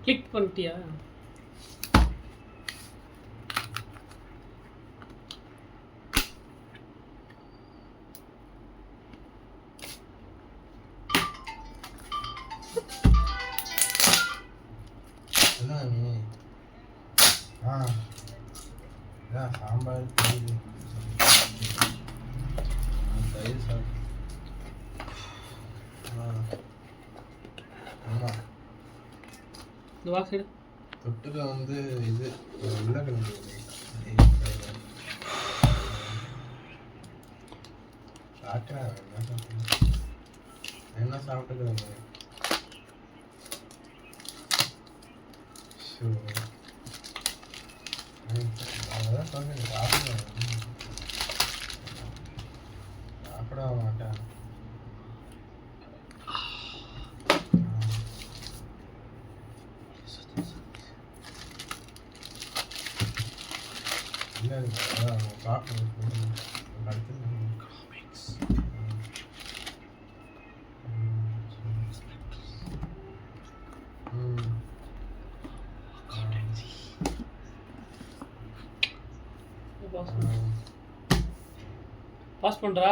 Click பண்ணிட்டியா? என்ன நீ சாம்பார் தயிர் சாப்பிட்டு ஆமாம் இந்த பாக்ஸ் எடு. தொட்டுக்க வந்து இது உருளைக்கிழங்கு சாப்பிட்றேன். என்ன சாப்பிட்டுக்கிறேன்? அதான் சொல்றேன், சாப்பிட மாட்டேன். இல்லை சாப்பிட்டு பாஸ் பண்ணுறா.